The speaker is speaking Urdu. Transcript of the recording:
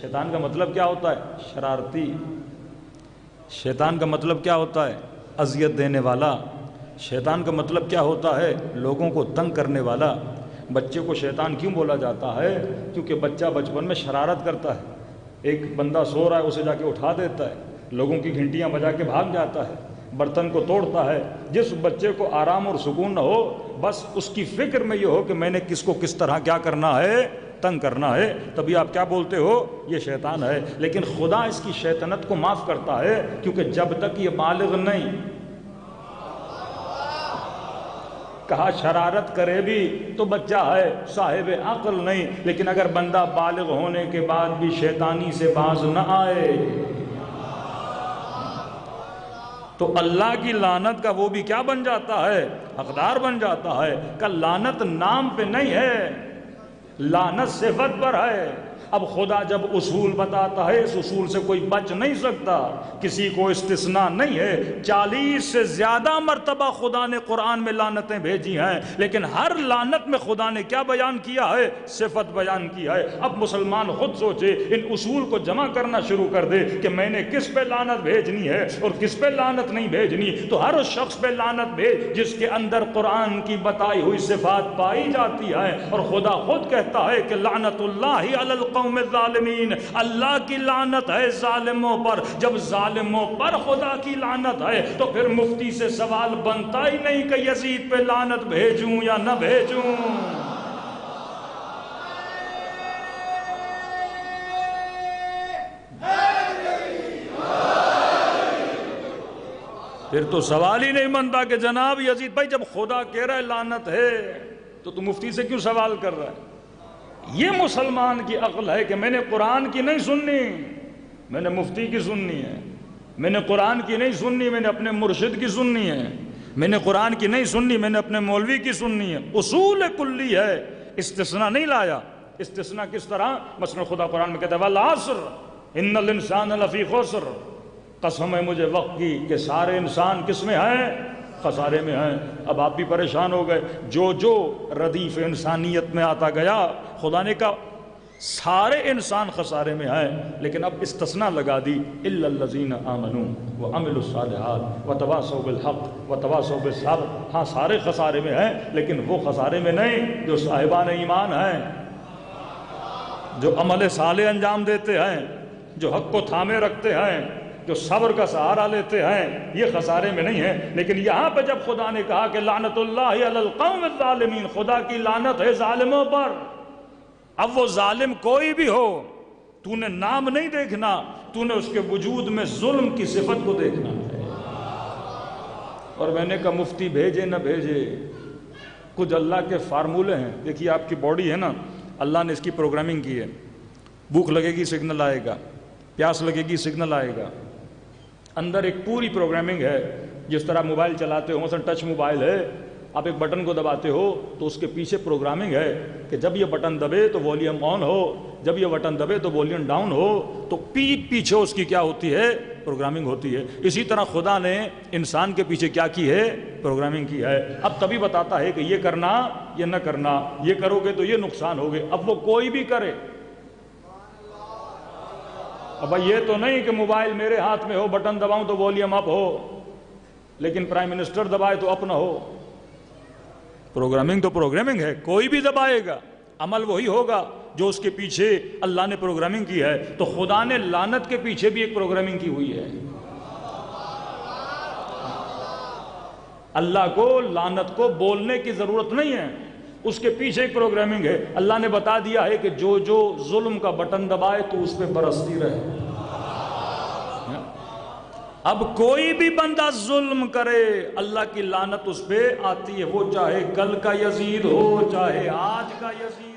شیطان کا مطلب کیا ہوتا ہے؟ شرارتی۔ شیطان کا مطلب کیا ہوتا ہے؟ اذیت دینے والا۔ شیطان کا مطلب کیا ہوتا ہے؟ لوگوں کو تنگ کرنے والا۔ بچے کو شیطان کیوں بولا جاتا ہے؟ کیونکہ بچہ بچپن میں شرارت کرتا ہے، ایک بندہ سو رہا ہے اسے جا کے اٹھا دیتا ہے، لوگوں کی گھنٹیاں بجا کے بھاگ جاتا ہے، برتن کو توڑتا ہے۔ جس بچے کو آرام اور سکون نہ ہو، بس اس کی فکر میں یہ ہو کہ میں نے کس کو کس طرح کیا کرنا ہے، تنگ کرنا ہے، تبھی آپ کیا بولتے ہو؟ یہ شیطان ہے۔ لیکن خدا اس کی شیطنت کو معاف کرتا ہے، کیونکہ جب تک یہ بالغ نہیں، کہا شرارت کرے بھی تو بچہ ہے، صاحب عقل نہیں، لیکن اگر بندہ بالغ ہونے کے بعد بھی شیطانی سے باز نہ آئے تو اللہ کی لعنت کا وہ بھی کیا بن جاتا ہے؟ حقدار بن جاتا ہے۔ کہ لعنت نام پہ نہیں ہے، لعنت صفت پر ہے۔ اب خدا جب اصول بتاتا ہے، اس اصول سے کوئی بچ نہیں سکتا، کسی کو استثناء نہیں ہے۔ 40 سے زیادہ مرتبہ خدا نے قرآن میں لعنتیں بھیجی ہیں، لیکن ہر لعنت میں خدا نے کیا بیان کیا ہے؟ صفت بیان کی ہے۔ اب مسلمان خود سوچے، ان اصول کو جمع کرنا شروع کر دے کہ میں نے کس پہ لعنت بھیجنی ہے اور کس پہ لعنت نہیں بھیجنی، تو ہر اس شخص پہ لعنت بھیج جس کے اندر قرآن کی بتائی ہوئی صفات پائی جاتی ہے۔ اور خدا خود کہتا ہے کہ لعنت اللہ علی القوم الظالمین، اللہ کی لعنت ہے ظالموں پر۔ جب ظالموں پر خدا کی لعنت ہے تو پھر مفتی سے سوال بنتا ہی نہیں کہ یزید پہ لعنت بھیجوں یا نہ بھیجوں۔ پھر تو سوال ہی نہیں بنتا کہ جناب یزید بھائی جب خدا کہہ رہا ہے لعنت ہے تو مفتی سے کیوں سوال کر رہا ہے؟ یہ مسلمان کی عقل ہے کہ میں نے قرآن کی نہیں سننی، میں نے مفتی کی سننی ہے، میں نے قرآن کی نہیں سننی، میں نے اپنے مرشد کی سننی ہے، میں نے قرآن کی نہیں سننی، میں نے اپنے مولوی کی سننی ہے۔ اصول کلی ہے، استثناء نہیں لایا۔ استثناء کس طرح؟ مثلا خدا قرآن میں کہتا ہے والعصر ان الانسان لفی خسر، قسم ہے مجھے وقت کی کہ سارے انسان کس میں ہیں؟ خسارے میں ہیں۔ اب آپ بھی پریشان ہو گئے، جو جو ردیف انسانیت میں آتا گیا خدا نے کہا سارے انسان خسارے میں ہیں، لیکن اب استثناء لگا دی الا الذین آمنوا وعملوا الصالحات وتواصوا بالحق وتواصوا بالصبر۔ ہاں سارے خسارے میں ہیں، لیکن وہ خسارے میں نہیں جو صاحبان ایمان ہیں، جو عمل صالح انجام دیتے ہیں، جو حق کو تھامے رکھتے ہیں، جو صبر کا سہارا لیتے ہیں، یہ خسارے میں نہیں ہیں۔ لیکن یہاں پہ جب خدا نے کہا کہ لعنت اللہ علی القوم الظالمین، خدا کی لعنت ہے ظالموں پر، اب وہ ظالم کوئی بھی ہو، تو نے نام نہیں دیکھنا، تو نے اس کے وجود میں ظلم کی صفت کو دیکھنا ہے۔ اور میں نے کہا مفتی بھیجے نہ بھیجے، کچھ اللہ کے فارمولے ہیں۔ دیکھیے آپ کی باڈی ہے نا، اللہ نے اس کی پروگرامنگ کی ہے، بھوک لگے گی سگنل آئے گا، پیاس لگے گی سگنل آئے گا، اندر ایک پوری پروگرامنگ ہے۔ جس طرح موبائل چلاتے ہو، مثلا ٹچ موبائل ہے، آپ ایک بٹن کو دباتے ہو تو اس کے پیچھے پروگرامنگ ہے کہ جب یہ بٹن دبے تو والیوم آن ہو، جب یہ بٹن دبے تو والیوم ڈاؤن ہو، تو پیچھے اس کی کیا ہوتی ہے؟ پروگرامنگ ہوتی ہے۔ اسی طرح خدا نے انسان کے پیچھے کیا کی ہے؟ پروگرامنگ کی ہے۔ اب تبھی بتاتا ہے کہ یہ کرنا یہ نہ کرنا، یہ کرو گے تو یہ نقصان ہوگے۔ اب وہ کوئی بھی کرے، اب یہ تو نہیں کہ موبائل میرے ہاتھ میں ہو، بٹن دباؤں تو والیوم اپ ہو، لیکن پرائم منسٹر دبائے تو اپ نہ ہو۔ پروگرامنگ تو پروگرامنگ ہے، کوئی بھی دبائے گا عمل وہی ہوگا جو اس کے پیچھے اللہ نے پروگرامنگ کی ہے۔ تو خدا نے لعنت کے پیچھے بھی ایک پروگرامنگ کی ہوئی ہے۔ اللہ کو لعنت کو بولنے کی ضرورت نہیں ہے، اس کے پیچھے ایک پروگرامنگ ہے۔ اللہ نے بتا دیا ہے کہ جو جو ظلم کا بٹن دبائے تو اس پہ برستی رہے۔ اب کوئی بھی بندہ ظلم کرے اللہ کی لعنت اس پہ آتی ہے، وہ چاہے کل کا یزید ہو چاہے آج کا یزید